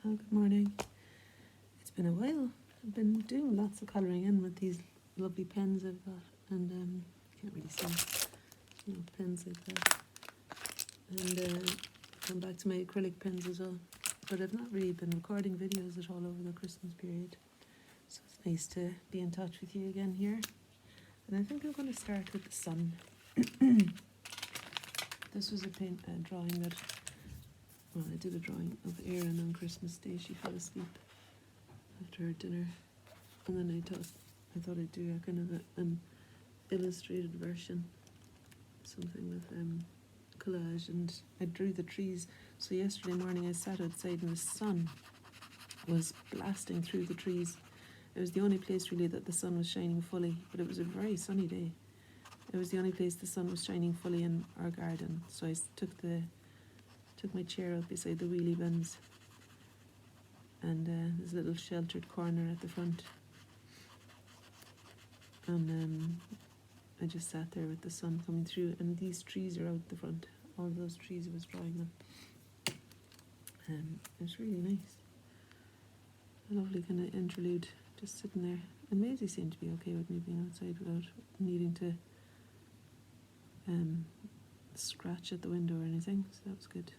Well, good morning. It's been a while. I've been doing lots of colouring in with these lovely pens I've got, and can't really see, pens like that. And come back to my acrylic pens as well. But I've not really been recording videos at all over the Christmas period, so it's nice to be in touch with you again here. And I think I'm going to start with the sun. This was a drawing that. Well, I did a drawing of Erin on Christmas Day. She fell asleep after her dinner, and then I thought I'd do a kind of an illustrated version, something with collage, and I drew the trees. So yesterday morning I sat outside and the sun was blasting through the trees. It was the only place really that the sun was shining fully, but it was a very sunny day. It was the only place the sun was shining fully in our garden. So I took my chair out beside the wheelie bins, and there's a little sheltered corner at the front, and I just sat there with the sun coming through, and these trees are out the front, all those trees I was drawing them. It was really nice, a lovely kind of interlude, just sitting there. And Maisie seemed to be okay with me being outside without needing to scratch at the window or anything, so that was good.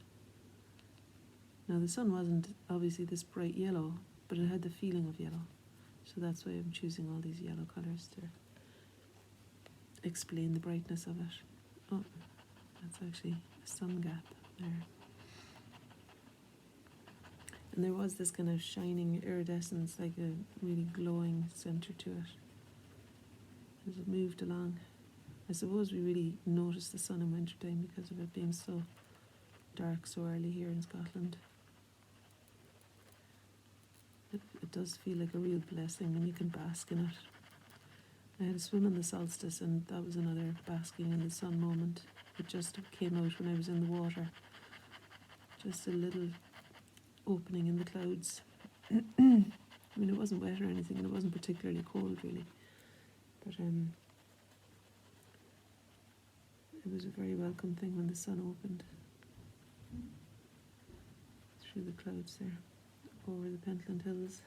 Now the sun wasn't obviously this bright yellow, but it had the feeling of yellow. So that's why I'm choosing all these yellow colours to explain the brightness of it. Oh, that's actually a sun gap there. And there was this kind of shining iridescence, like a really glowing centre to it as it moved along. I suppose we really noticed the sun in winter time because of it being so dark so early here in Scotland. It does feel like a real blessing when you can bask in it. I had a swim on the solstice, and that was another basking in the sun moment. It just came out when I was in the water. Just a little opening in the clouds. I mean, it wasn't wet or anything, and it wasn't particularly cold really. But it was a very welcome thing when the sun opened through the clouds there, over the Pentland Hills.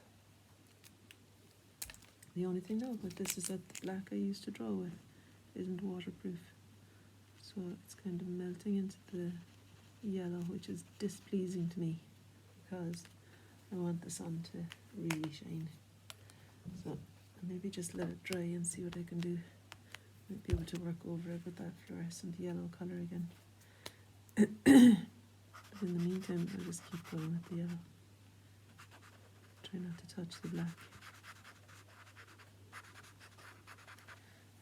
The only thing though about this is that the black I used to draw with isn't waterproof, so it's kind of melting into the yellow, which is displeasing to me because I want the sun to really shine. So I'll maybe just let it dry and see what I can do. Might be able to work over it with that fluorescent yellow colour again. But in the meantime, I'll just keep going with the yellow. Try not to touch the black.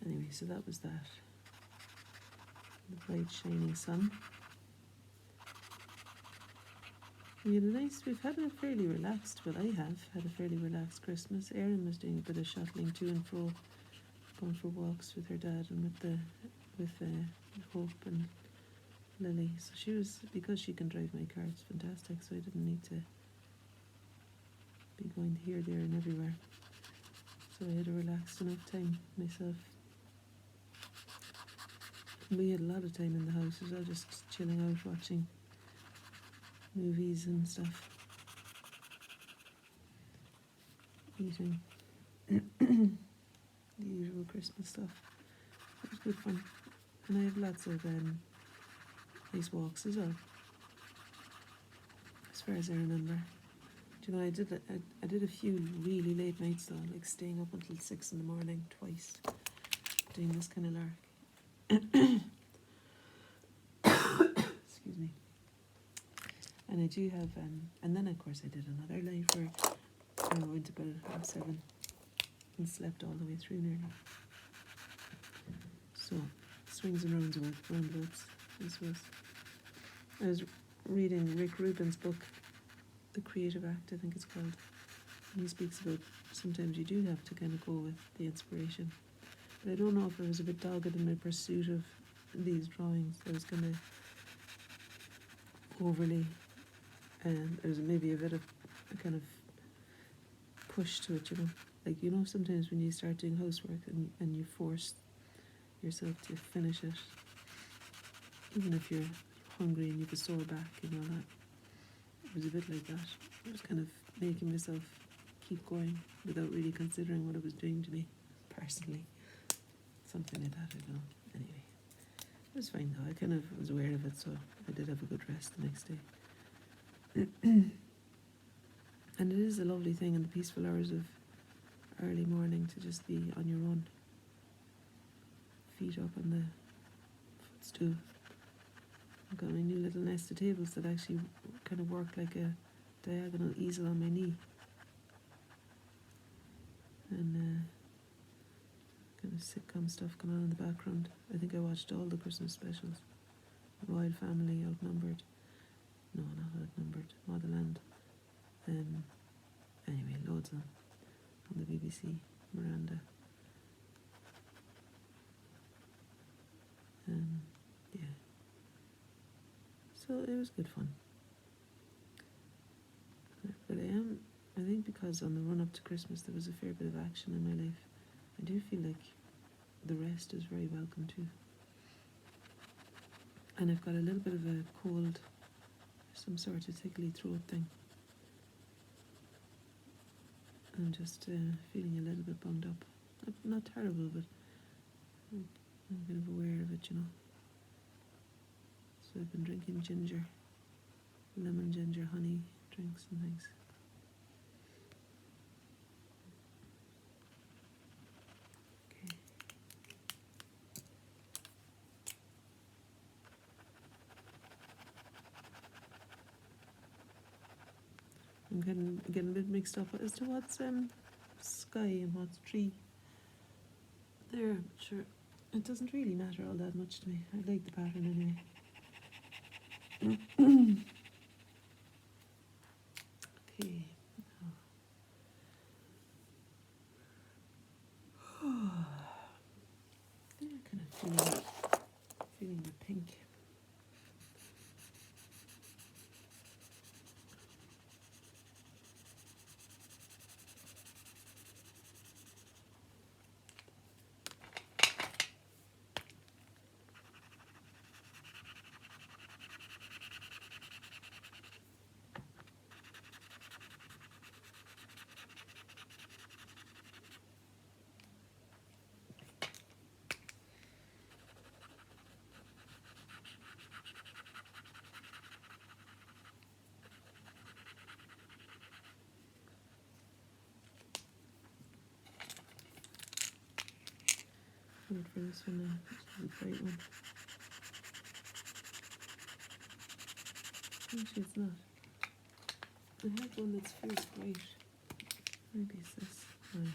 Anyway, so that was that. The bright shining sun. We've had a fairly relaxed, well I have had a fairly relaxed Christmas. Erin was doing a bit of shuttling to and fro, going for walks with her dad and with Hope and Lily. So she was, because she can drive my car, it's fantastic, so I didn't need to be going here, there and everywhere. So I had a relaxed enough time myself. We had a lot of time in the house as well, just chilling out, watching movies and stuff, eating the usual Christmas stuff. It was good fun, and I had lots of nice walks as well, as far as I remember. Do you know, I did a few really late nights though, like staying up until 6 in the morning twice, doing this kind of lark. Excuse me. And I do have, and then of course I did another night where I went to bed at 7 and slept all the way through nearly. So, swings and roundabouts, this was. I was reading Rick Rubin's book, The Creative Act, I think it's called. And he speaks about sometimes you do have to kind of go with the inspiration. But I don't know if I was a bit dogged in my pursuit of these drawings. I was kind of overly, there was maybe a bit of a kind of push to it, you know. Like, you know, sometimes when you start doing housework and you force yourself to finish it, even if you're hungry and you have a sore back and all that, it was a bit like that. I was kind of making myself keep going without really considering what it was doing to me personally. Something like that, I don't know. Anyway, it was fine though. I kind of was aware of it, so I did have a good rest the next day. And it is a lovely thing in the peaceful hours of early morning to just be on your own, feet up on the footstool. I've got my new little nest of tables that actually kind of work like a diagonal easel on my knee. And kind of sitcom stuff going on in the background. I think I watched all the Christmas specials. Royal Family, Outnumbered. No, not Outnumbered. Motherland. Anyway, loads on the BBC. Miranda. Yeah. So it was good fun. But I think because on the run up to Christmas there was a fair bit of action in my life, I do feel like the rest is very welcome too. And I've got a little bit of a cold, some sort of tickly throat thing. I'm just feeling a little bit bunged up. Not terrible, but I'm kind of aware of it, you know. So I've been drinking ginger, lemon ginger honey drinks and things. Okay. I'm getting a bit mixed up as to what's sky and what's tree. There, sure. It doesn't really matter all that much to me. I like the pattern anyway. Okay. They're kind of feeling the pink. Wait for this one now. This is a bright one. Actually, it's not. I have one that's fierce bright. Maybe it's this. Oh, yeah.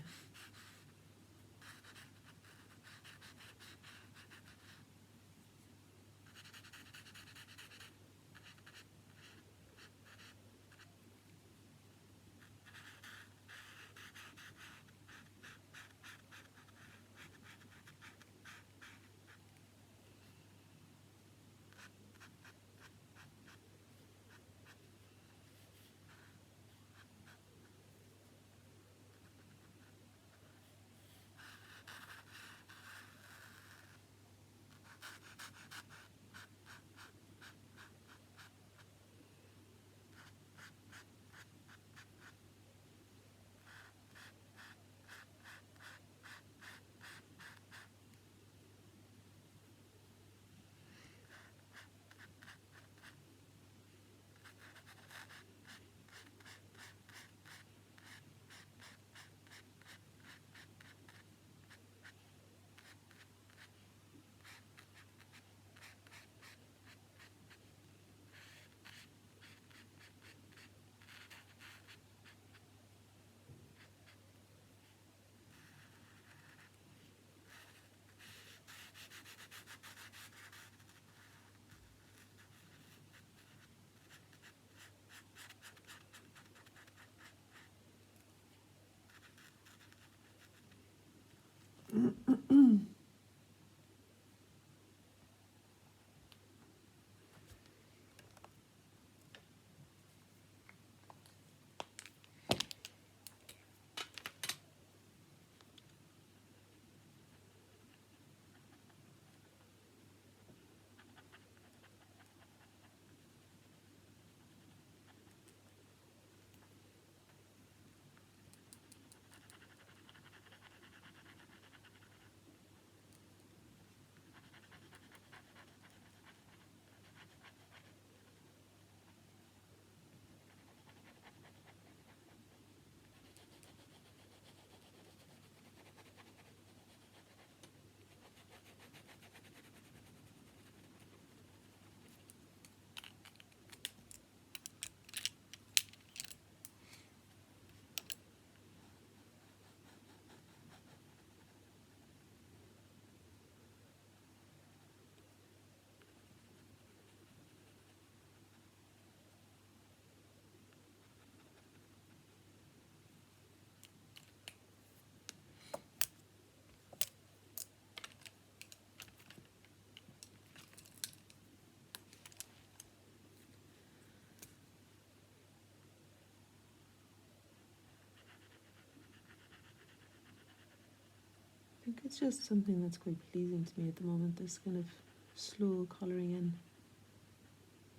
It's just something that's quite pleasing to me at the moment, this kind of slow colouring in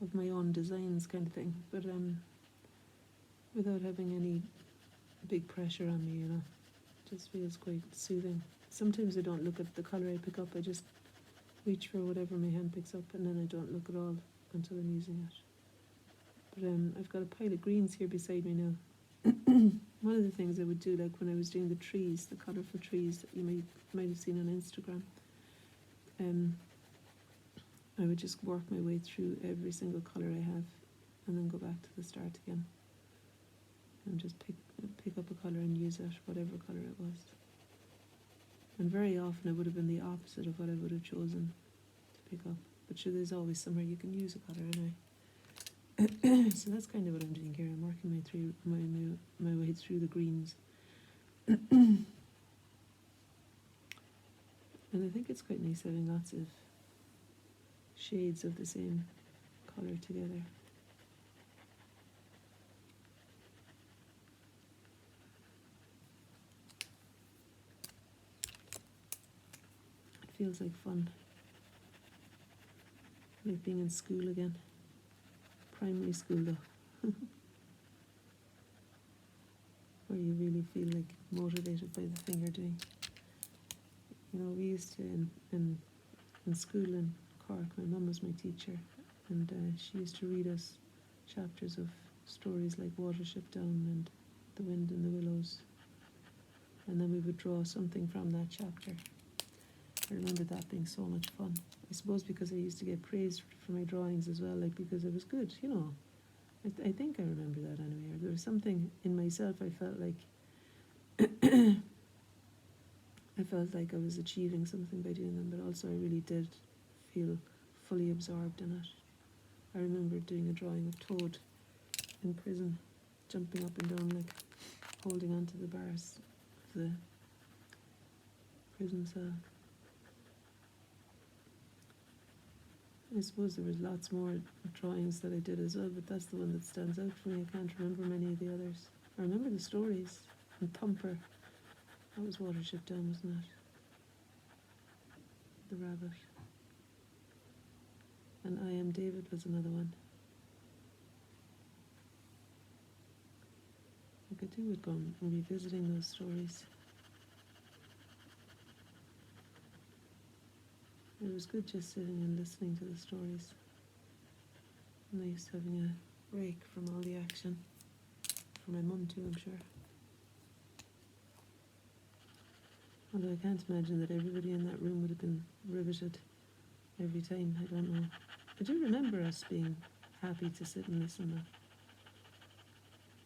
of my own designs kind of thing, but without having any big pressure on me, It just feels quite soothing. Sometimes I don't look at the colour I pick up, I just reach for whatever my hand picks up, and then I don't look at all until I'm using it. But I've got a pile of greens here beside me now. One of the things I would do, like when I was doing the trees, the colourful trees that you might have seen on Instagram, I would just work my way through every single colour I have and then go back to the start again and just pick up a colour and use it, whatever colour it was. And very often it would have been the opposite of what I would have chosen to pick up. But sure, there's always somewhere you can use a colour anyway. So that's kind of what I'm doing here. I'm working my way through the greens. And I think it's quite nice having lots of shades of the same colour together. It feels like fun. Like being in school again. Primary school though. Where you really feel like motivated by the thing you're doing. We used to, in school in Cork, my mum was my teacher, and she used to read us chapters of stories like Watership Down and The Wind in the Willows, and then we would draw something from that chapter. I remember that being so much fun. I suppose because I used to get praised for my drawings as well, like because I was good, I think I remember that anyway. Or there was something in myself I felt like I was achieving something by doing them, but also I really did feel fully absorbed in it. I remember doing a drawing of Toad in prison, jumping up and down, like holding onto the bars of the prison cell. I suppose there was lots more drawings that I did as well, but that's the one that stands out for me. I can't remember many of the others. I remember the stories. And Thumper, that was Watership Down, wasn't it? The rabbit. And I Am David was another one. I could do with going and revisiting those stories. It was good just sitting and listening to the stories. Nice having a break from all the action. For my mum too, I'm sure. Although I can't imagine that everybody in that room would have been riveted every time. I don't know. I do remember us being happy to sit and listen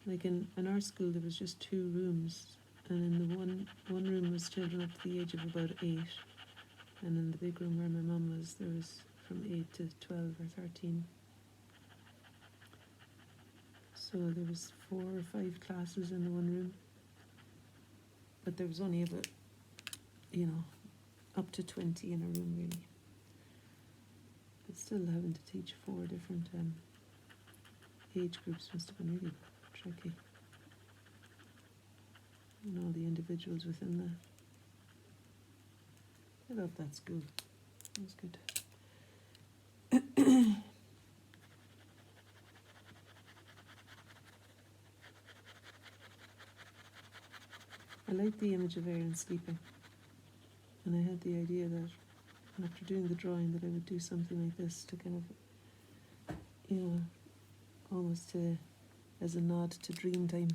though. Like in our school there was just 2 rooms, and in the one room was children up to the age of about 8. And in the big room where my mum was, there was from 8 to 12 or 13. So there was 4 or 5 classes in the one room. But there was only about, up to 20 in a room really. But still having to teach 4 different age groups must have been really tricky. And all the individuals within that. I love that school. It was good. I liked the image of Erin sleeping. And I had the idea that after doing the drawing that I would do something like this to kind of, almost as a nod to dream time.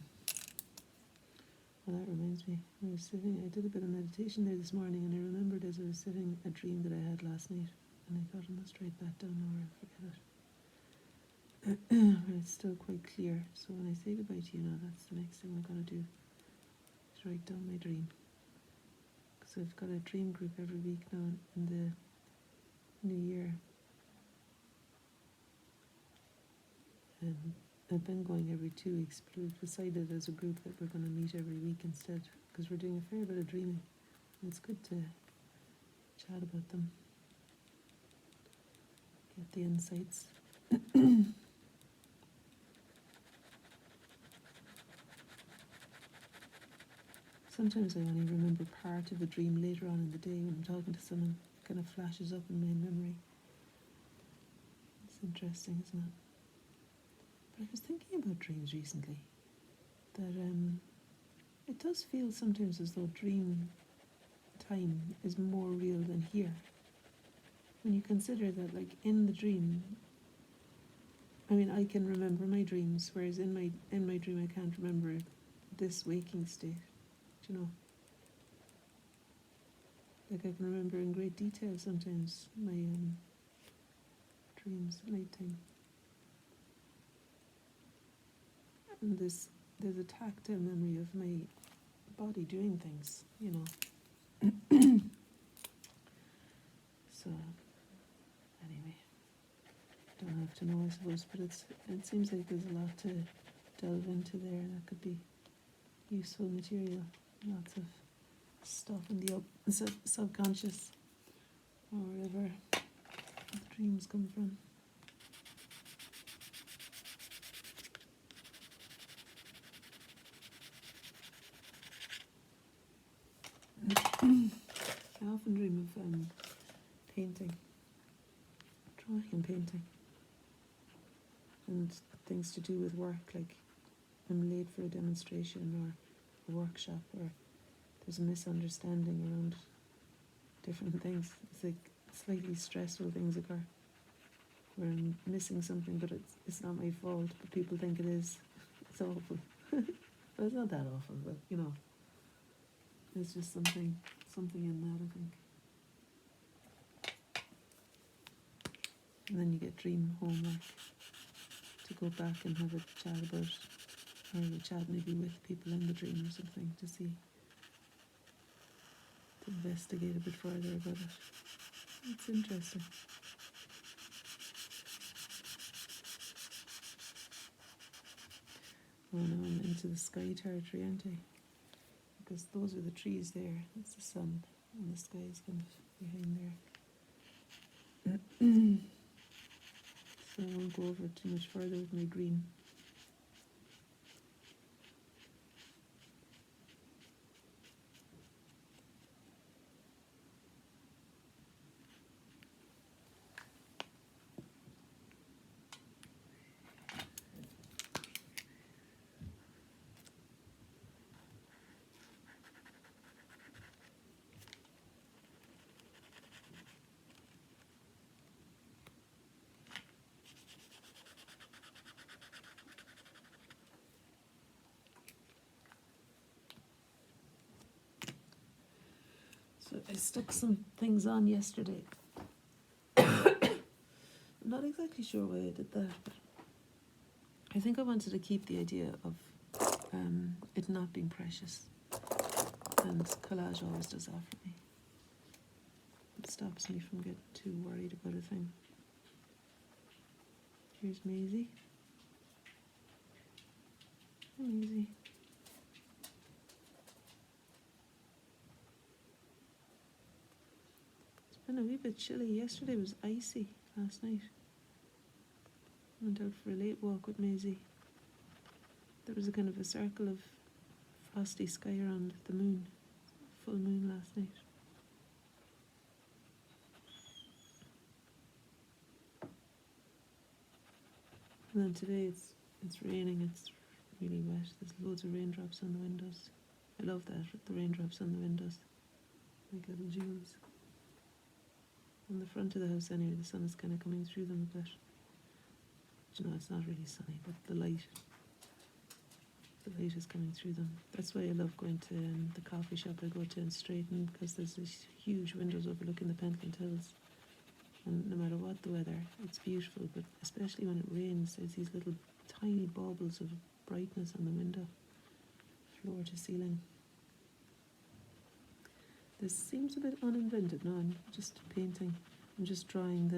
Well, that reminds me, I did a bit of meditation there this morning, and I remembered as I was sitting a dream that I had last night, and I thought I must write that down or I'll forget it. But it's still quite clear, so when I say goodbye to you now, that's the next thing I'm going to do, is write down my dream. Because I've got a dream group every week now in the new year. And I've been going every 2 weeks, but we've decided as a group that we're going to meet every week instead, because we're doing a fair bit of dreaming. And it's good to chat about them, get the insights. sometimes I only remember part of a dream later on in the day when I'm talking to someone. It kind of flashes up in my memory. It's interesting, isn't it? But I was thinking about dreams recently, that it does feel sometimes as though dream time is more real than here. When you consider that, like, in the dream, I mean, I can remember my dreams, whereas in my dream I can't remember this waking state. Do you know? Like, I can remember in great detail sometimes my dreams at night time. And there's a tactile memory of my body doing things, you know. So, anyway, don't have to know, I suppose, but it seems like there's a lot to delve into there, and that could be useful material. Lots of stuff in the subconscious, or wherever the dreams come from. I often dream of painting, drawing and painting, and things to do with work, like I'm late for a demonstration or a workshop, or there's a misunderstanding around different things. It's like slightly stressful things occur where I'm missing something, but it's not my fault, but people think it is. It's awful. But it's not that awful, but you know, there's just something in that, I think. And then you get dream homework to go back and have a chat about, or a chat maybe with people in the dream or something, to see, to investigate a bit further about it. It's interesting. Oh no, I'm into the sky territory, aren't I? Because those are the trees there, that's the sun, and the sky is kind of behind there. So I won't go over it too much further with my green. So I stuck some things on yesterday. I'm not exactly sure why I did that, but I think I wanted to keep the idea of it not being precious. And collage always does that for me. It stops me from getting too worried about a thing. Here's Maisie. Hi, Maisie. It's been a wee bit chilly. Yesterday was icy. Last night went out for a late walk with Maisie. There was a kind of a circle of frosty sky around the moon, full moon last night. And then today it's raining, it's really wet. There's loads of raindrops on the windows. I love that, the raindrops on the windows, like little jewels. On the front of the house anyway, the sun is kind of coming through them a bit. But, you know, it's not really sunny, but the light is coming through them. That's why I love going to the coffee shop I go to in Straighton, because there's these huge windows overlooking the Pentland Hills. And no matter what the weather, it's beautiful, but especially when it rains, there's these little tiny baubles of brightness on the window, floor to ceiling. This seems a bit uninvented. No, I'm just painting. I'm just drawing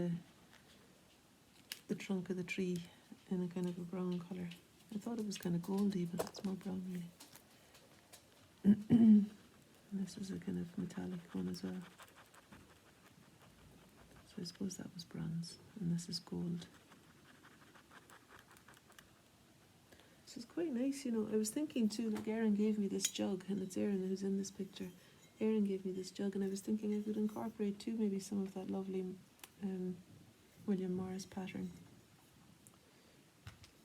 the trunk of the tree in a kind of a brown colour. I thought it was kind of goldy, but it's more brown really. And this is a kind of metallic one as well. So I suppose that was bronze, and this is gold. So it's quite nice, you know. I was thinking too, like Erin gave me this jug, and it's Erin who's in this picture. Erin gave me this jug, and I was thinking I could incorporate too maybe some of that lovely William Morris pattern.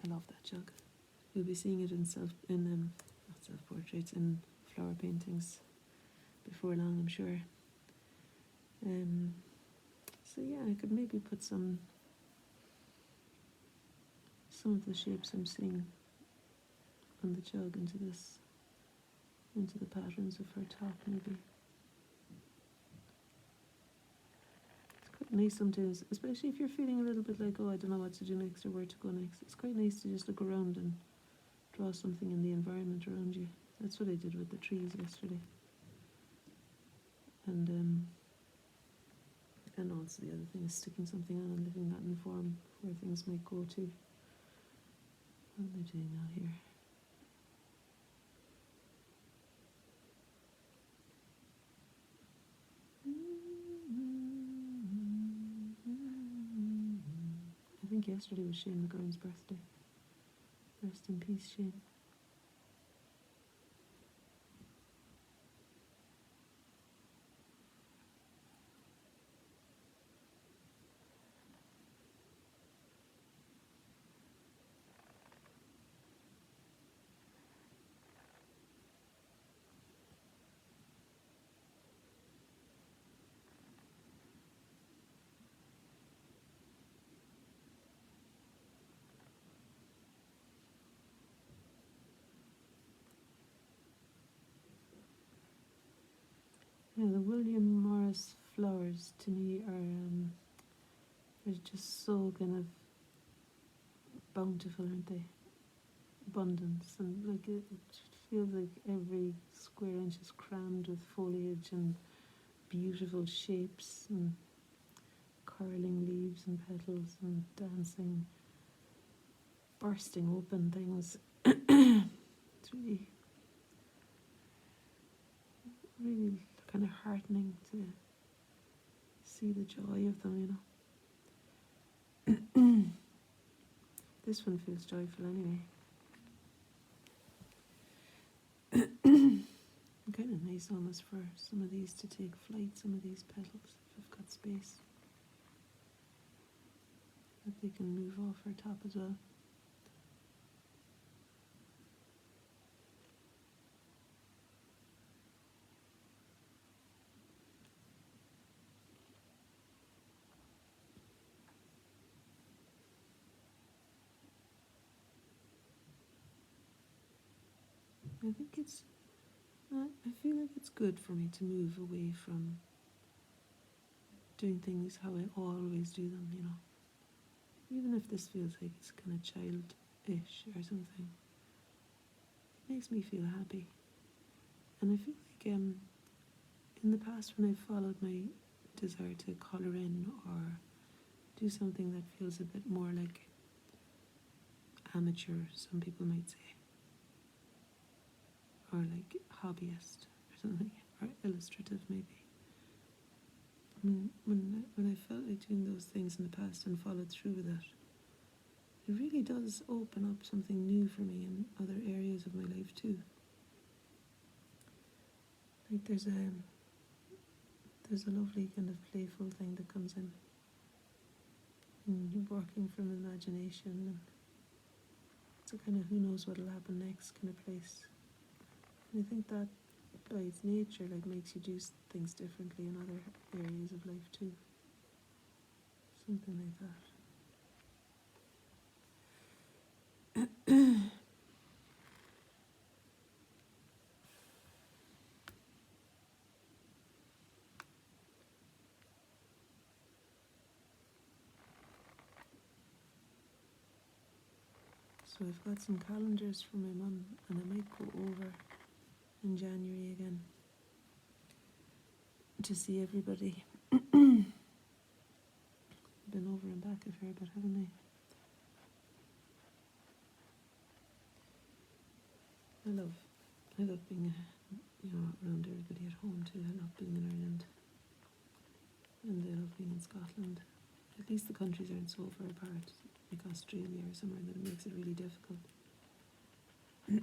I love that jug. We'll be seeing it in not self-portraits, in flower paintings before long, I'm sure. So yeah, I could maybe put some of the shapes I'm seeing on the jug into the patterns of her top, maybe. It's quite nice sometimes, especially if you're feeling a little bit like, oh, I don't know what to do next or where to go next. It's quite nice to just look around and draw something in the environment around you. That's what I did with the trees yesterday. And also the other thing is sticking something on and letting that inform where things might go to. What am I doing now here? I think yesterday was Shane McGurn's birthday. Rest in peace, Shane. Yeah, the William Morris flowers to me are they're just so kind of bountiful, aren't they? Abundance, and like it feels like every square inch is crammed with foliage and beautiful shapes and curling leaves and petals and dancing, bursting open things. It's really kind of heartening to see the joy of them, you know. This one feels joyful anyway. Kind of nice almost for some of these to take flight, some of these petals, if I've got space, that they can move off her top as well. I think I feel like it's good for me to move away from doing things how I always do them, you know. Even if this feels like it's kind of childish or something, it makes me feel happy. And I feel like in the past when I've followed my desire to colour in or do something that feels a bit more like amateur, some people might say, or like hobbyist or something, or illustrative maybe. I mean, when I felt like doing those things in the past and followed through with it, it really does open up something new for me in other areas of my life too. Like there's a lovely kind of playful thing that comes in. And you're working from imagination, and it's a kind of who knows what'll happen next kind of place. And I think that by its nature like makes you do things differently in other areas of life too. Something like that. So I've got some calendars for my mum, and I might go over in January again to see everybody. Been over and back a fair bit, haven't I? I love being, around everybody at home too. I love being in Ireland, and I love being in Scotland. At least the countries aren't so far apart, like Australia or somewhere, that it makes it really difficult. Had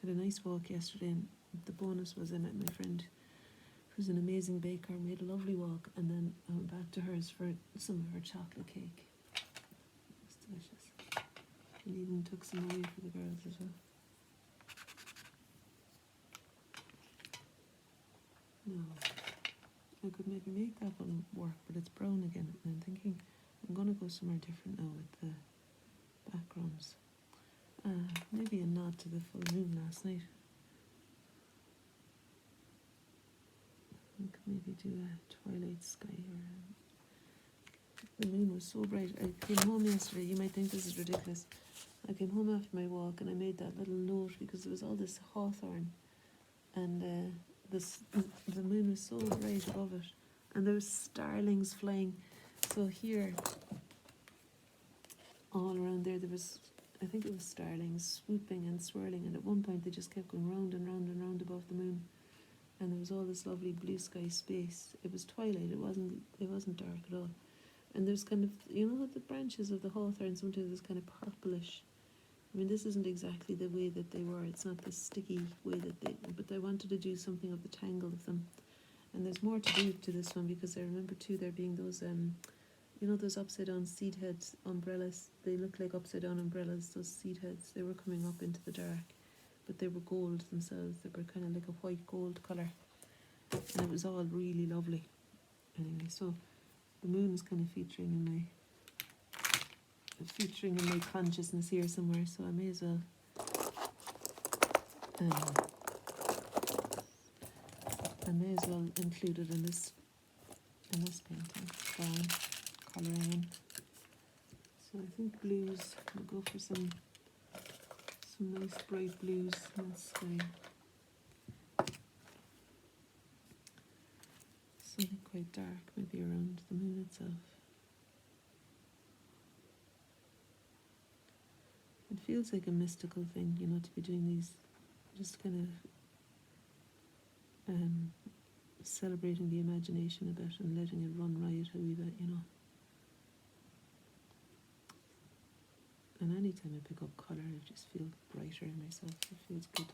a nice walk yesterday, and the bonus was I met my friend who's an amazing baker, made a lovely walk, and then I went back to hers for some of her chocolate cake. It's delicious. And even took some away for the girls as well. No, I could maybe make that one work, but it's brown again, and I'm thinking I'm going to go somewhere different now with the backgrounds. Maybe a nod to the full moon last night. I could maybe do a twilight sky, or the moon was so bright. I came home yesterday, you might think this is ridiculous. I came home after my walk and I made that little note because there was all this hawthorn, and the moon was so bright above it, and there was starlings flying. So here, all around there was, I think it was starlings swooping and swirling, and at one point they just kept going round and round and round above the moon, and there was all this lovely blue sky space. It was twilight, it wasn't dark at all, and there's kind of, you know, the branches of the hawthorn sometimes is kind of purplish. I mean, this isn't exactly the way that they were, it's not the sticky way that but I wanted to do something of the tangle of them. And there's more to do to this one, because I remember too there being those, you know, those upside down seed heads umbrellas. They look like upside down umbrellas, those seed heads. They were coming up into the dark, but they were gold themselves. They were kind of like a white gold colour, and it was all really lovely. Anyway, so the moon's kind of featuring in my consciousness here somewhere, so I may as well include it in this painting. Drawing, colouring in. So I think blues, I'll go for some nice bright blues in the sky. Something quite dark, maybe around the moon itself. It feels like a mystical thing, you know, to be doing these, just kind of celebrating the imagination a bit and letting it run riot a wee bit, you know. And anytime I pick up colour, I just feel brighter in myself. It feels good.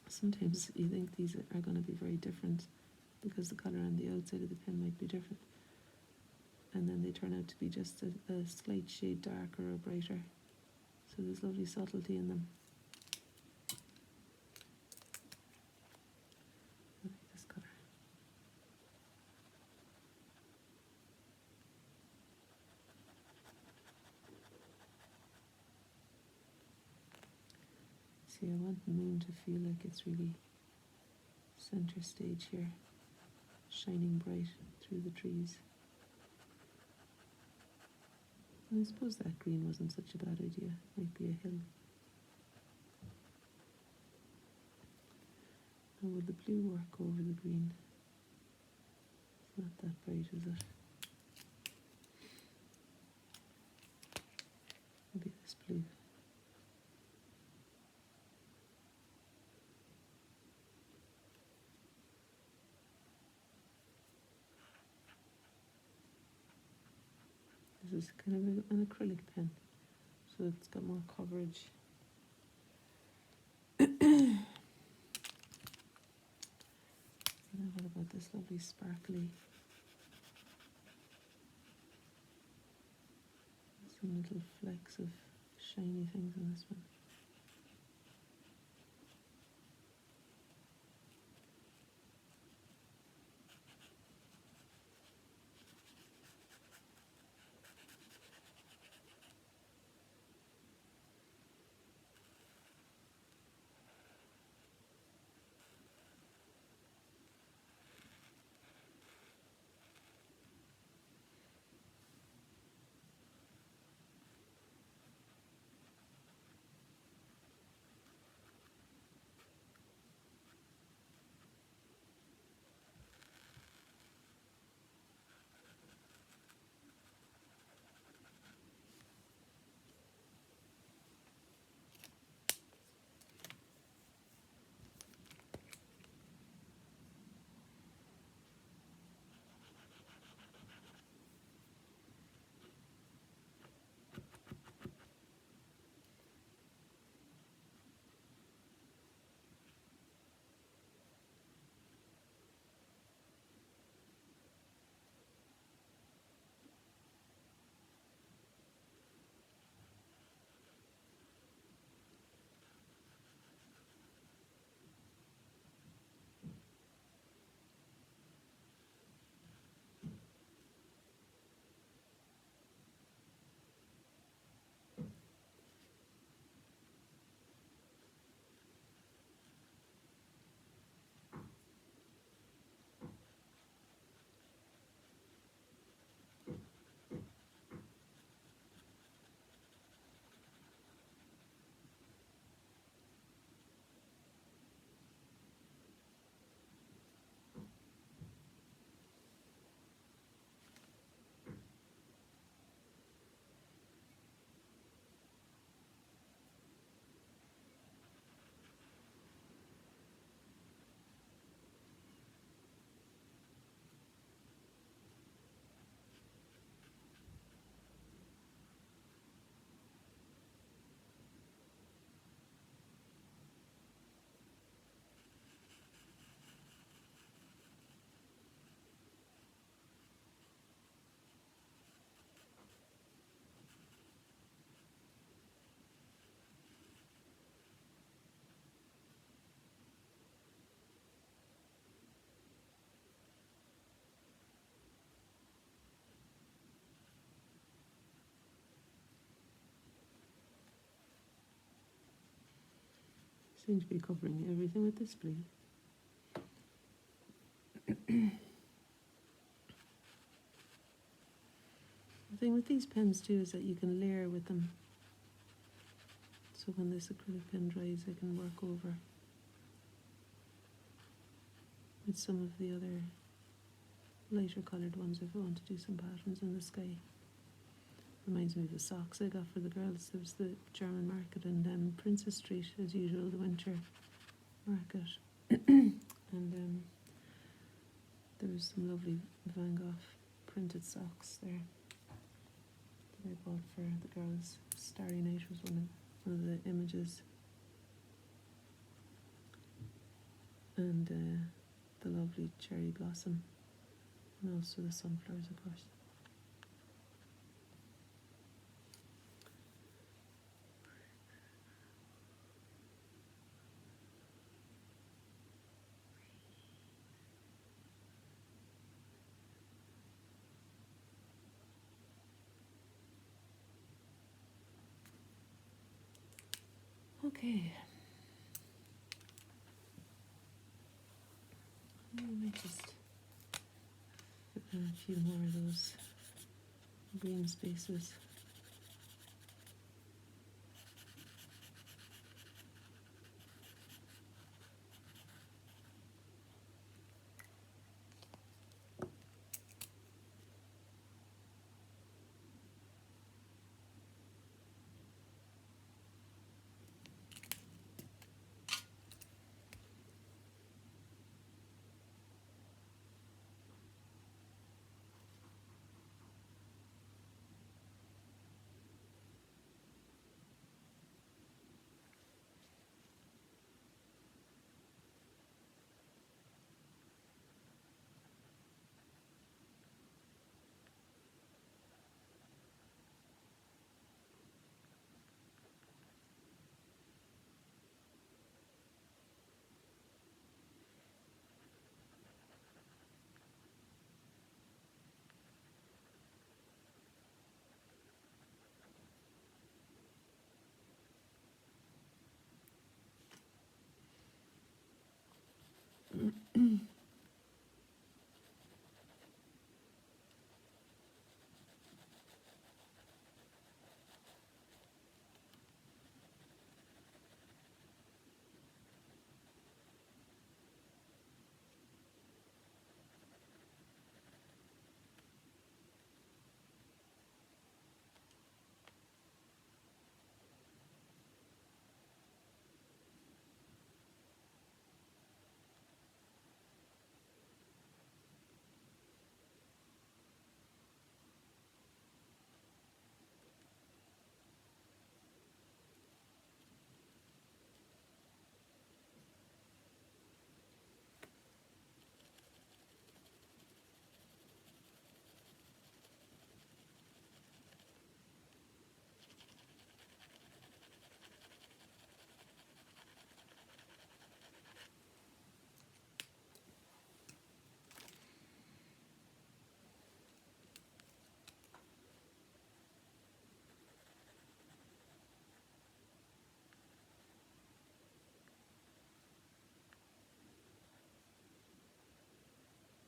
Sometimes you think these are going to be very different because the colour on the outside of the pen might be different, and then they turn out to be just a slight shade darker or brighter. So there's lovely subtlety in them. I like this colour. See, I want the moon to feel like it's really centre stage here, shining bright through the trees. And I suppose that green wasn't such a bad idea. Might be a hill. Now will the blue work over the green? It's not that bright, is it? Maybe this blue. This is kind of an acrylic pen, so it's got more coverage. Now what about this lovely sparkly? Some little flecks of shiny things in this one. Seem to be covering everything with this blue. The thing with these pens too is that you can layer with them. So when this acrylic pen dries, I can work over with some of the other lighter coloured ones if I want to do some patterns in the sky. Reminds me of the socks I got for the girls. There was the German market and Princess Street, as usual, the winter market. And there was some lovely Van Gogh printed socks there that I bought for the girls. Starry Night was one of the images. And the lovely cherry blossom, and also the sunflowers, of course. Okay. I might just put in a few more of those green spaces.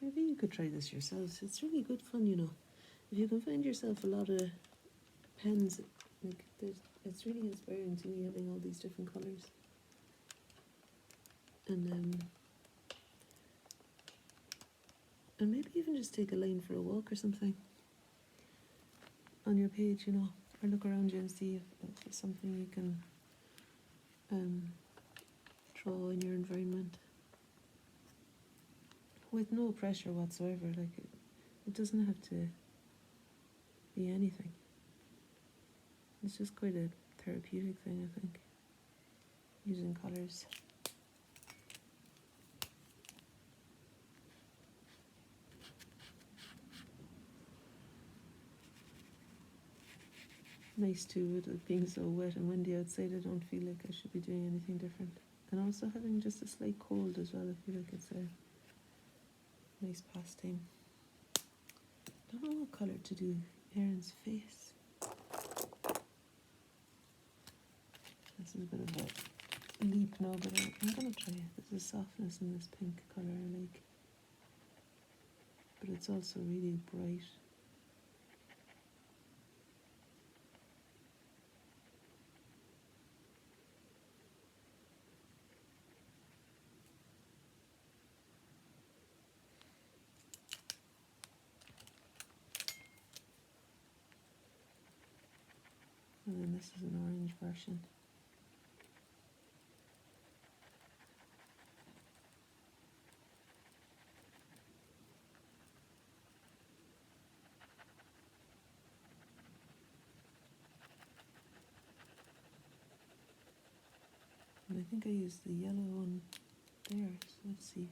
Maybe you could try this yourselves. It's really good fun, you know. If you can find yourself a lot of pens, like it's really inspiring to me having all these different colours. And maybe even just take a line for a walk or something on your page, you know, or look around you and see if there's something you can draw in your environment with no pressure whatsoever. Like it doesn't have to be anything. It's just quite a therapeutic thing, I think, using colours. Nice too, with it being so wet and windy outside. I don't feel like I should be doing anything different. And also having just a slight cold as well, I feel like it's a nice pastime. Don't know what colour to do Erin's face. This is a bit of a leap now, but I'm gonna try it. There's a softness in this pink colour I like, but it's also really bright. And then this is an orange version. And I think I used the yellow one there, so let's see.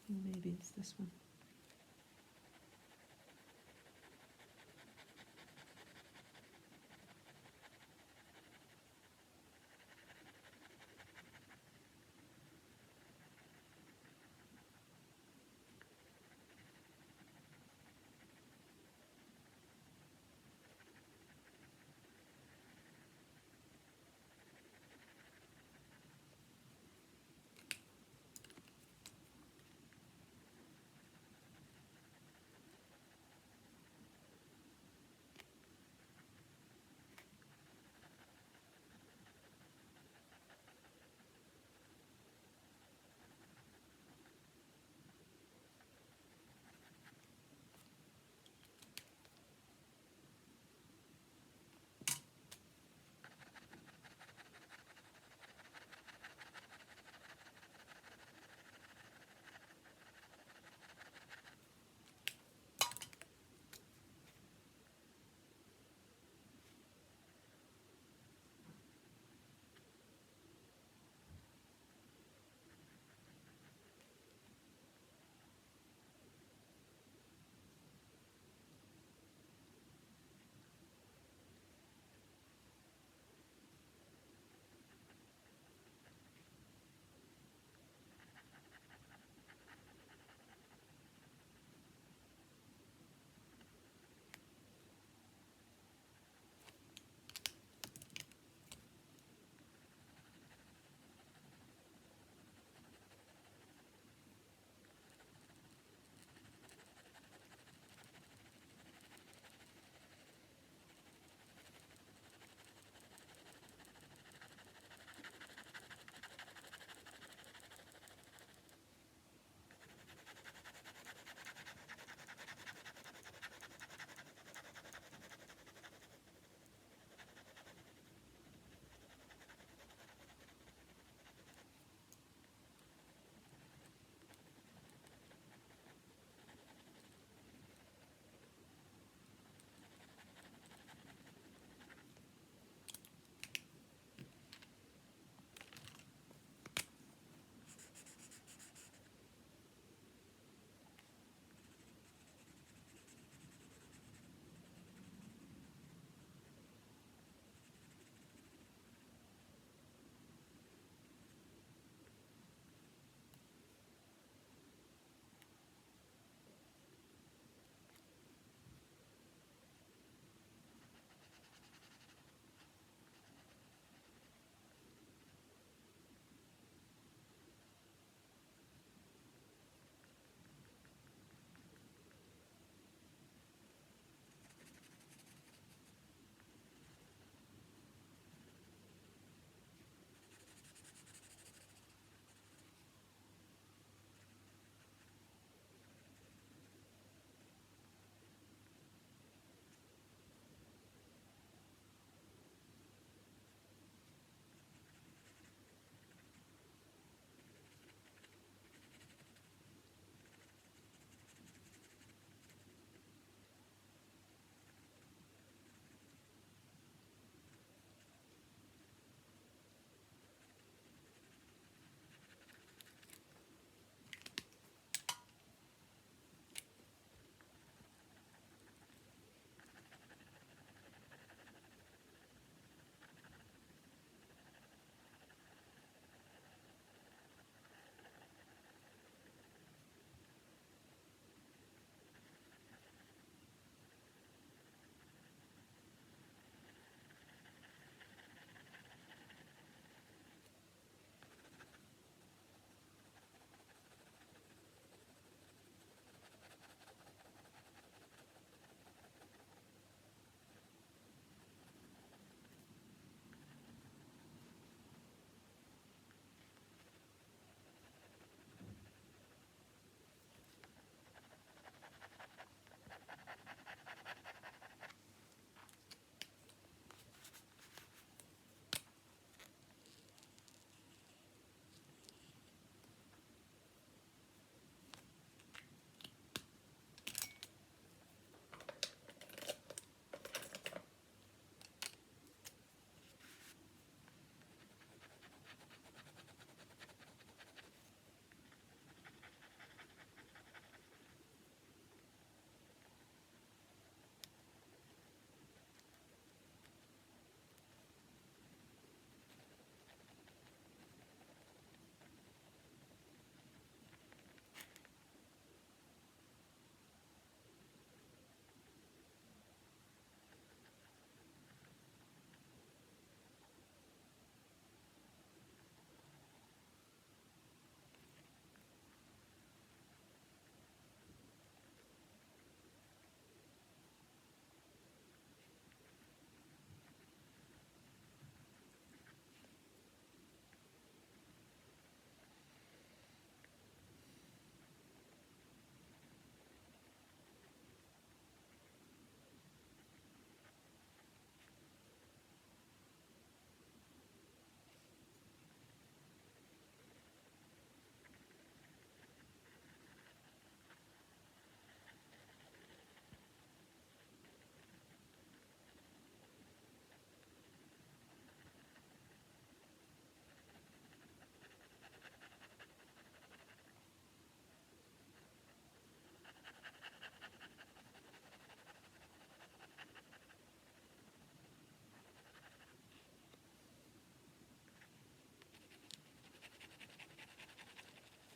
Maybe it's this one.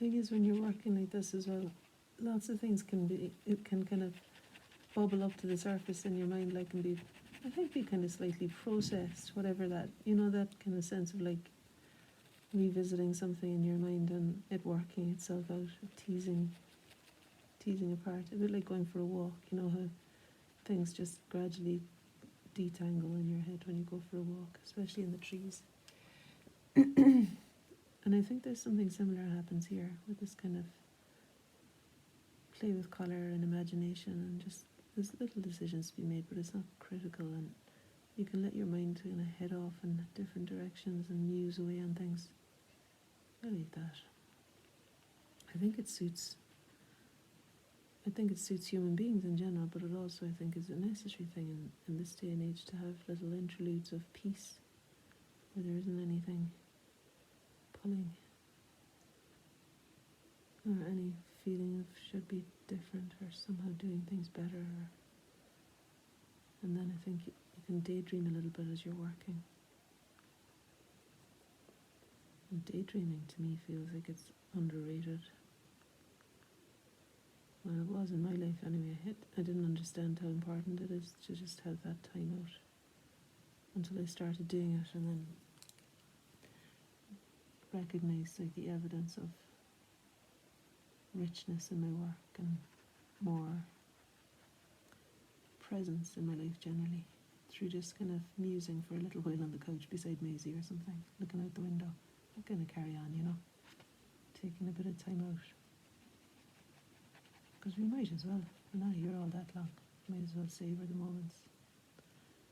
thing is, when you're working like this as well, lots of things it can kind of bubble up to the surface in your mind, like, and I think be kind of slightly processed, whatever that, that kind of sense of like revisiting something in your mind and it working itself out, teasing apart, a bit like going for a walk, how things just gradually detangle in your head when you go for a walk, especially in the trees. And I think there's something similar happens here with this kind of play with colour and imagination, and just there's little decisions to be made, but it's not critical, and you can let your mind kind of head off in different directions and muse away on things. I like that. I think it suits human beings in general, but it also, I think, is a necessary thing in this day and age to have little interludes of peace where there isn't anything pulling or any feeling of should be different or somehow doing things better. And then I think you can daydream a little bit as you're working. And daydreaming to me feels like it's underrated. Well, it was in my life anyway. I didn't understand how important it is to just have that time out until I started doing it, and then recognised like the evidence of richness in my work and more presence in my life generally through just kind of musing for a little while on the couch beside Maisie or something, looking out the window. I'm going to carry on, taking a bit of time out. Because we might as well. We're not here all that long. Might as well savour the moments.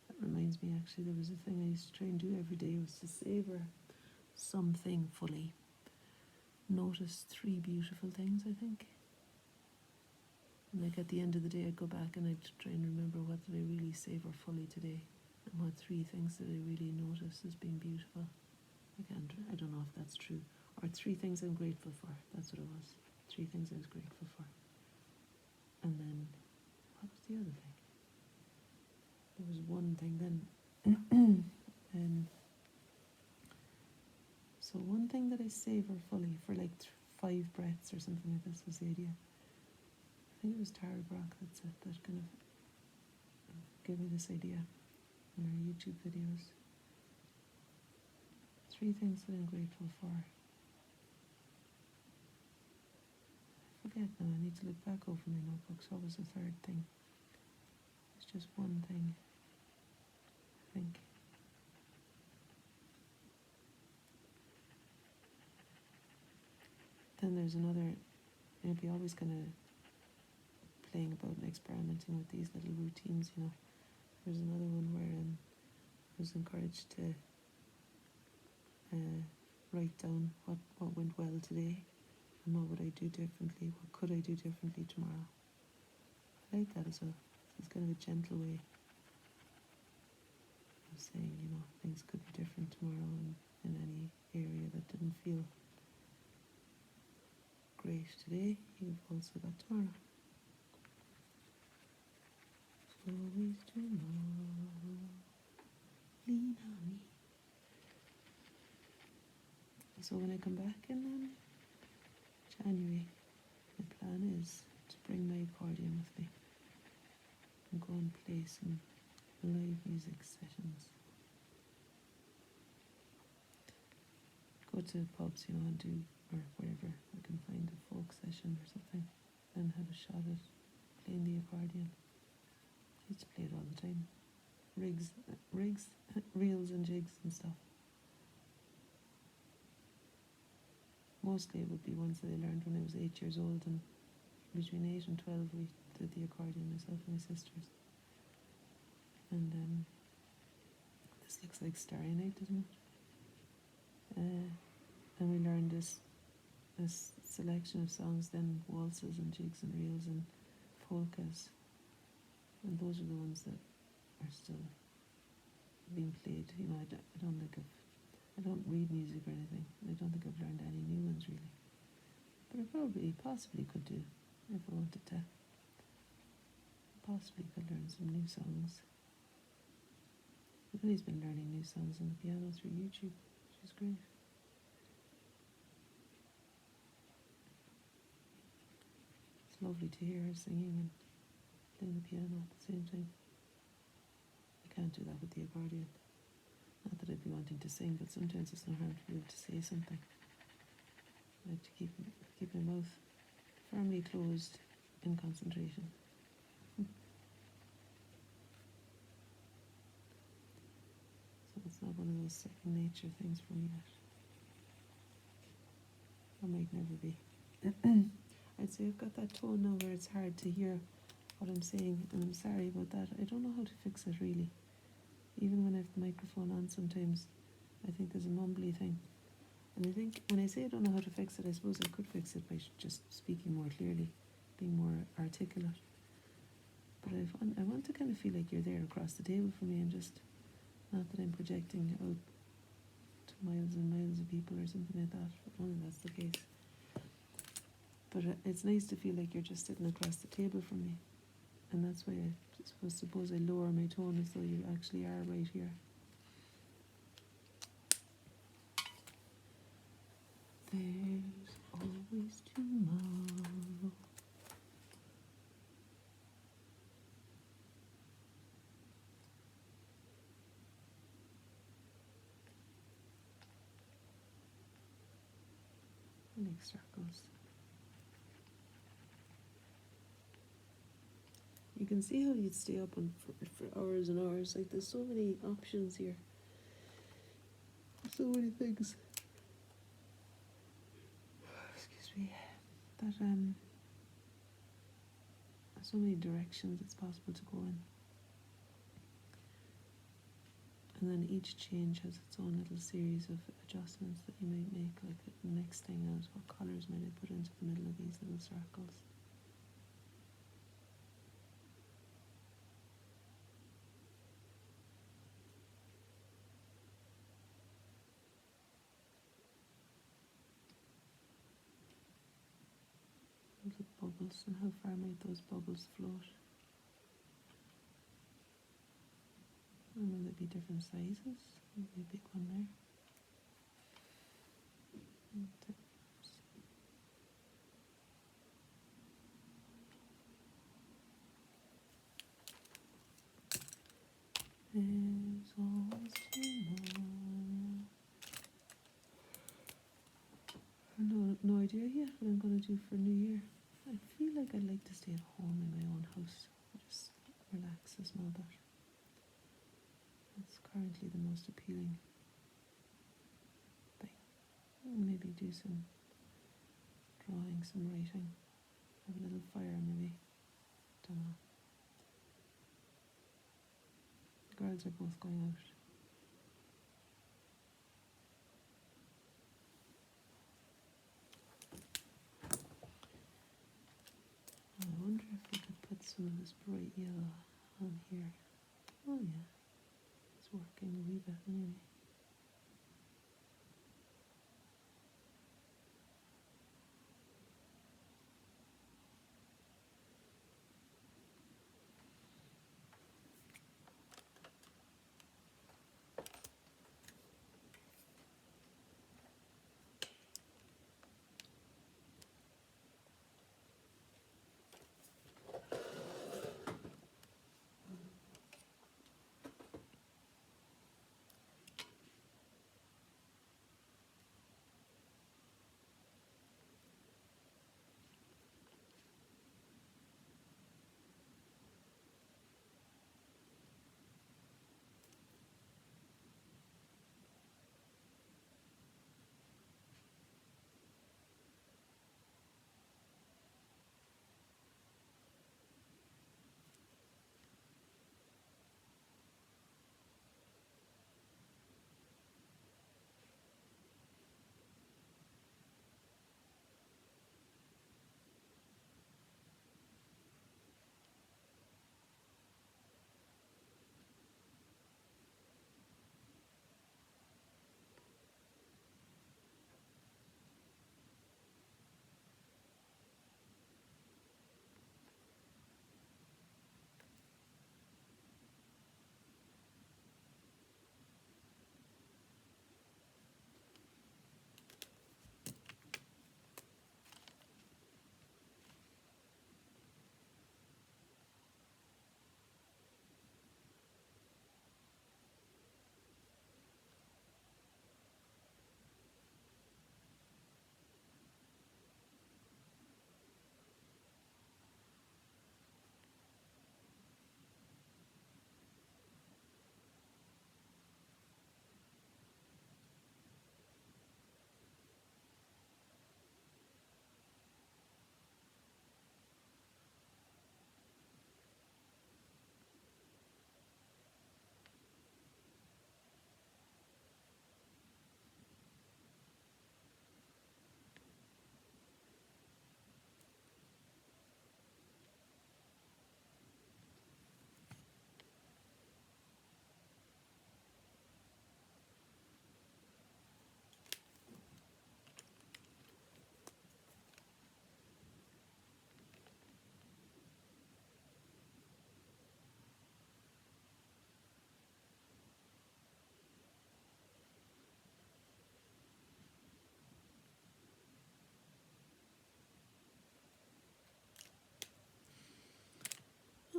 That reminds me, actually, there was a thing I used to try and do every day, was to savour something fully. Notice 3 beautiful things, I think. And like at the end of the day, I'd go back and I'd try and remember what did I really savour fully today, and what 3 things did I really notice as being beautiful. I don't know if that's true. Or 3 things I'm grateful for. That's what it was. 3 things I was grateful for. And then, what was the other thing? There was one thing then. So one thing that I savour fully for like 5 breaths or something like this was the idea. I think it was Tara Brock that kind of gave me this idea in her YouTube videos. 3 things that I'm grateful for. I forget now, I need to look back over my notebooks. What was the 3rd thing? It's just one thing, I think. Then there's another, I'd be always kind of playing about and experimenting with these little routines, There's another one where I was encouraged to write down what went well today, and what would I do differently, what could I do differently tomorrow. I like that as well. It's kind of a gentle way of saying, things could be different tomorrow in any area that didn't feel great today. You've also got tomorrow. Always tomorrow, lean on me. So when I come back in January, my plan is to bring my accordion with me and go and play some live music sessions. Go to pubs, and do, or wherever I can find a folk session or something, and have a shot at playing the accordion. I used to play it all the time. Rigs, reels and jigs and stuff. Mostly it would be ones that I learned when I was 8 years old, and between 8 and 12 we did the accordion, myself and my sisters. And this looks like Starry Night, doesn't it? And we learned this selection of songs, then waltzes and jigs and reels and polkas. And those are the ones that are still being played. I don't read music or anything. I don't think I've learned any new ones really. But I possibly could do, if I wanted to. Possibly could learn some new songs. Everybody's been learning new songs on the piano through YouTube, which is great. lovely to hear her singing and playing the piano at the same time. I can't do that with the accordion. Not that I'd be wanting to sing, but sometimes it's no harm to be able to say something. I like to keep my mouth firmly closed in concentration. So it's not one of those second nature things for me yet. Or might never be. I'd say I've got that tone now where it's hard to hear what I'm saying, and I'm sorry about that. I don't know how to fix it really. Even when I have the microphone on, sometimes I think there's a mumbly thing. And I think when I say I don't know how to fix it, I suppose I could fix it by just speaking more clearly, being more articulate. But I want to kind of feel like you're there across the table for me, and just not that I'm projecting out to miles and miles of people or something like that. I don't think that's the case. But it's nice to feel like you're just sitting across the table from me. And that's why I suppose I lower my tone as though you actually are right here. There's always tomorrow. I like circles. You can see how you'd stay up on for hours and hours. Like, there's so many options here. So many things. Excuse me. That so many directions it's possible to go in. And then each change has its own little series of adjustments that you might make. Like the next thing is, what colours might I put into the middle of these little circles? Little bubbles, and how far might those bubbles float? And will they be different sizes? Maybe a big one there. There's always tomorrow. No idea yet what I'm going to do for New Year. I feel like I'd like to stay at home in my own house. Just relax a small bit. That's currently the most appealing thing. Maybe do some drawing, some writing. Have a little fire maybe. Don't know. The girls are both going out. I wonder if we could put some of this bright yellow on here. Oh yeah, it's working a wee bit anyway.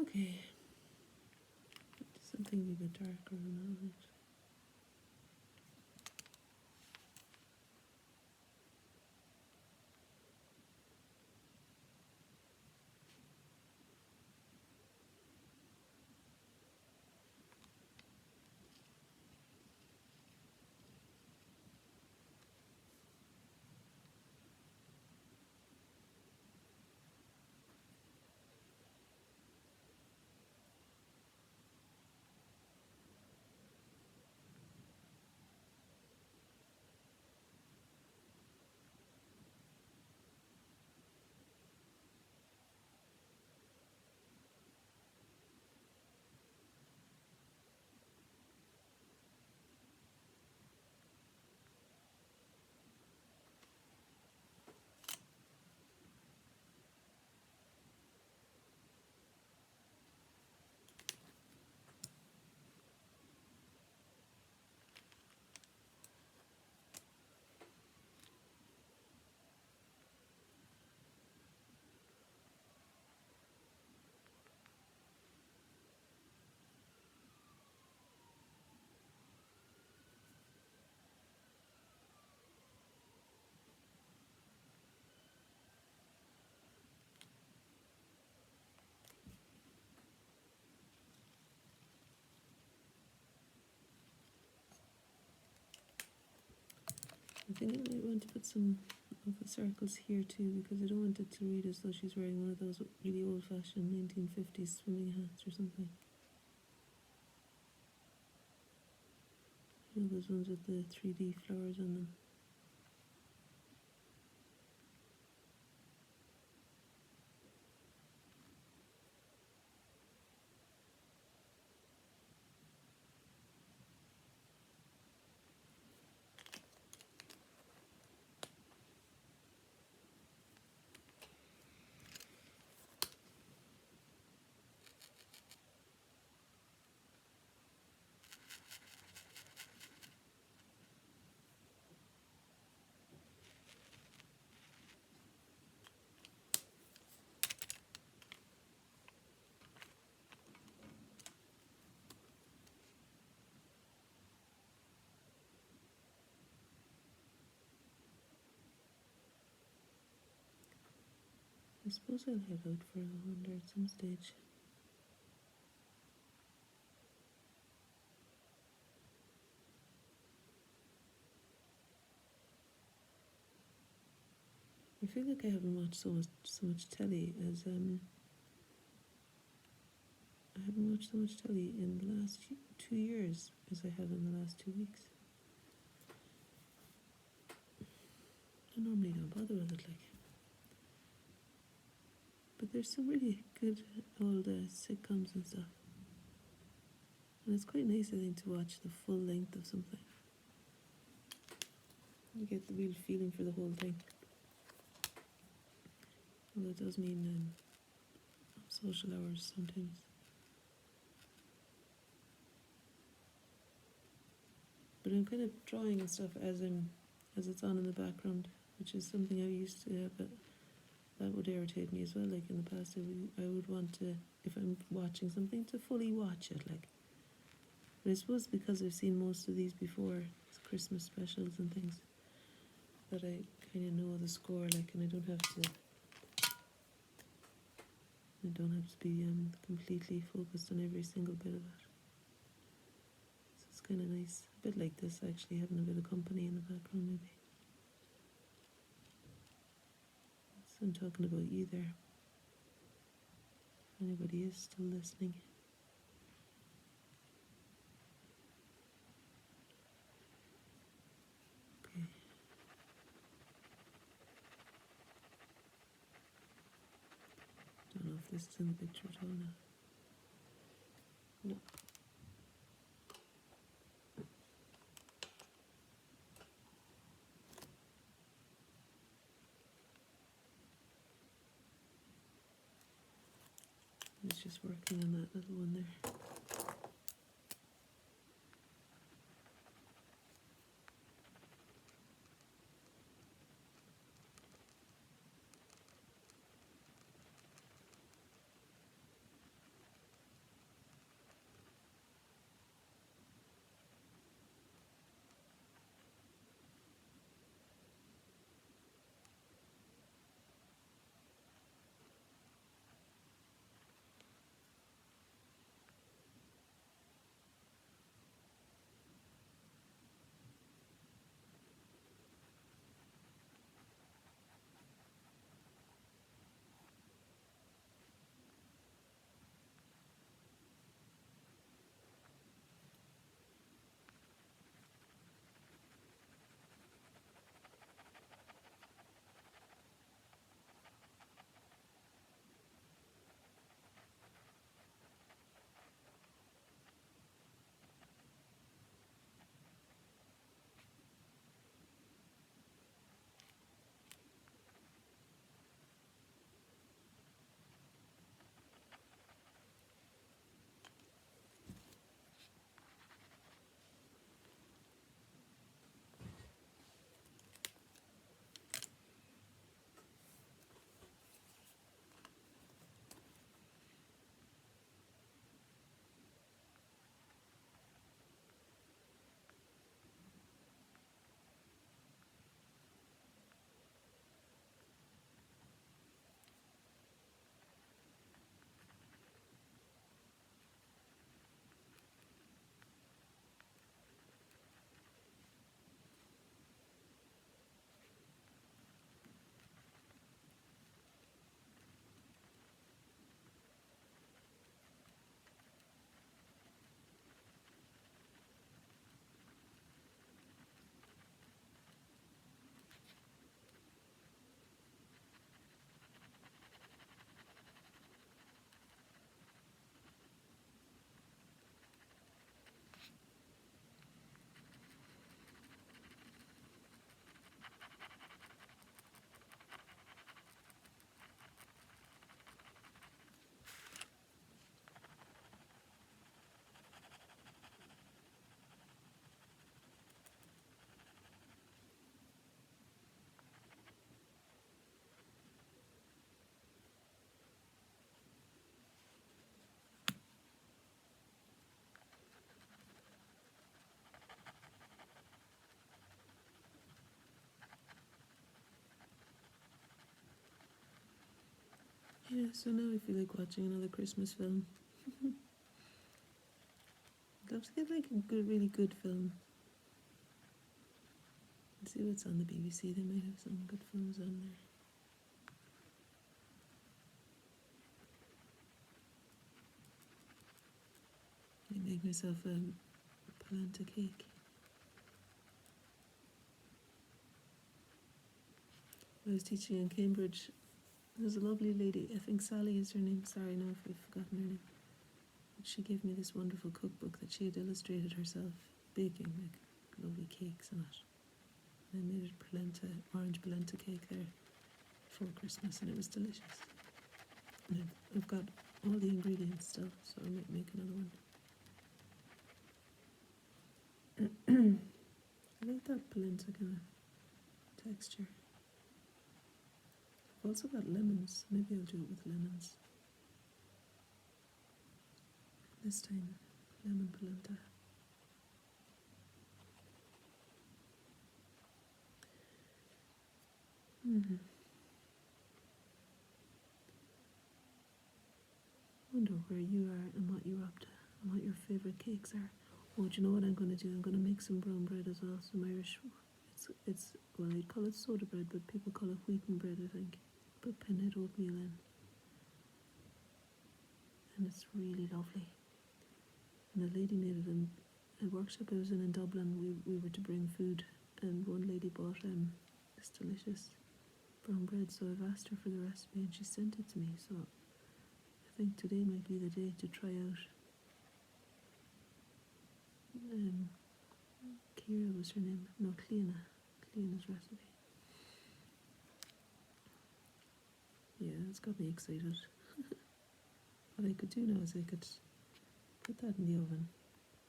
Okay. Something a bit darker on it. I think I might want to put some of the circles here too, because I don't want it to read as though she's wearing one of those really old-fashioned 1950s swimming hats or something. You know, those ones with the 3D flowers on them. I suppose I'll head out for a wander at some stage. I feel like I haven't watched so much telly as I haven't watched so much telly in the last 2 years as I have in the last 2 weeks. I normally don't bother with it, like. But there's some really good old sitcoms and stuff. And it's quite nice, I think, to watch the full length of something. You get the real feeling for the whole thing. Although it does mean social hours sometimes. But I'm kind of drawing and stuff as it's on in the background, which is something I used to have, but that would irritate me as well. Like in the past, I would want to, if I'm watching something, to fully watch it. Like, but I suppose because I've seen most of these before, Christmas specials and things, that I kind of know the score. Like, and I don't have to be completely focused on every single bit of it. So it's kind of nice. A bit like this, actually, having a bit of company in the background, maybe. So I'm talking about you there. If anybody is still listening. Okay. Don't know if this is in the picture at all now. No. I was just working on that little one there. Yeah, so now I feel like watching another Christmas film. I'd love to get like a good, really good film. Let's see what's on the BBC. They might have some good films on there. I make myself a polenta cake. I was teaching in Cambridge. There's a lovely lady, I think Sally is her name. Sorry, now if I've forgotten her name. But she gave me this wonderful cookbook that she had illustrated herself, baking like lovely cakes in it. And I made a orange polenta cake there for Christmas, and it was delicious. And I've got all the ingredients still, so I might make another one. I like that polenta kind of texture. I've also got lemons. Maybe I'll do it with lemons. This time, lemon polenta. I wonder where you are and what you're up to and what your favourite cakes are. Oh, do you know what I'm going to do? I'm going to make some brown bread as well, some Irish. It's well, they call it soda bread, but people call it wheaten bread, I think. Put pinhead oatmeal in, and it's really lovely. And a lady made it in a workshop I was in Dublin. We were to bring food, and one lady bought this delicious brown bread. So I've asked her for the recipe, and she sent it to me. So I think today might be the day to try out. Kira was her name. No, Cleana's recipe. Yeah, it's got me excited. What I could do now is I could put that in the oven.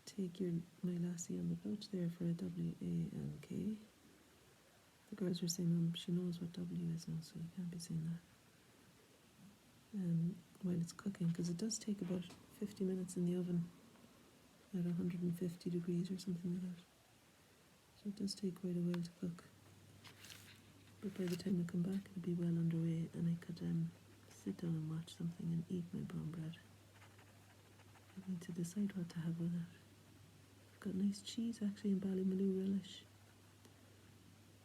Take my lassie on the pouch there for a W-A-L-K. The girls were saying, she knows what W is now, so you can't be saying that. While it's cooking, because it does take about 50 minutes in the oven at 150 degrees or something like that. So it does take quite a while to cook. But by the time I come back, it'll be well underway, and I could sit down and watch something and eat my brown bread. I need to decide what to have with it. I've got nice cheese actually in Ballymaloo relish.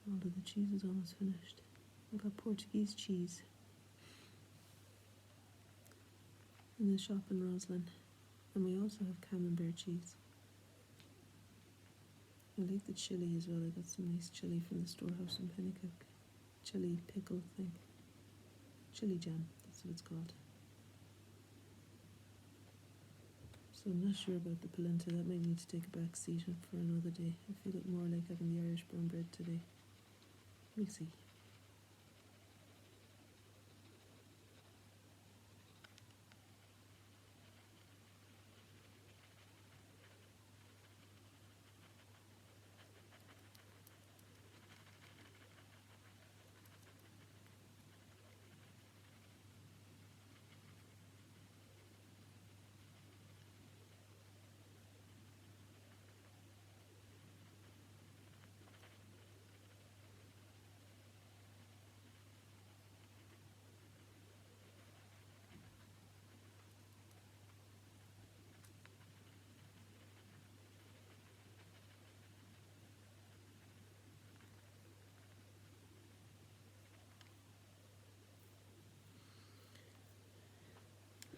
All of the cheese is almost finished. I've got Portuguese cheese in the shop in Roslyn, and we also have camembert cheese. I like the chilli as well. I got some nice chilli from the storehouse in Pennycook. Chilli pickle thing. Chilli jam, that's what it's called. So I'm not sure about the polenta. That might need to take a back seat for another day. I feel it more like having the Irish brown bread today. We'll see.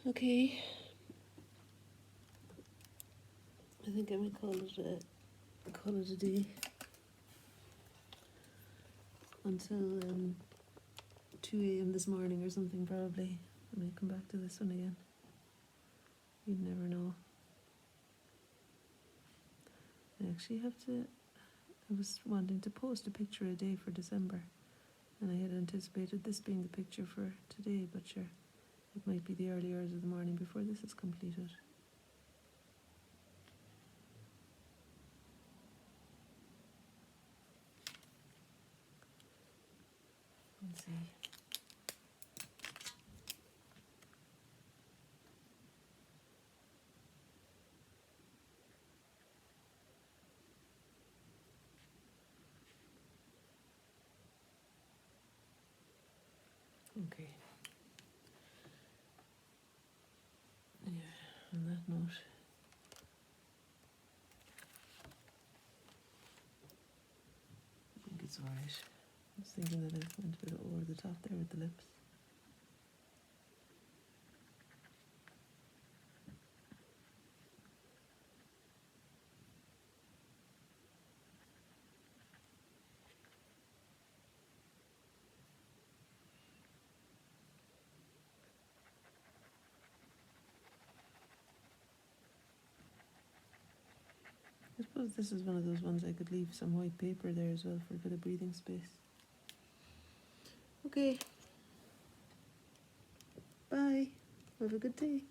Okay. I think I might call it a day until 2 a.m. this morning or something probably. I might come back to this one again. You'd never know. I actually I was wanting to post a picture a day for December, and I had anticipated this being the picture for today, but sure, it might be the early hours of the morning before this is completed. Let's see. Okay. on that note. I think it's alright. I was thinking that I went a bit over the top there with the lips. I suppose this is one of those ones I could leave some white paper there as well for a bit of breathing space. Okay. Bye. Have a good day.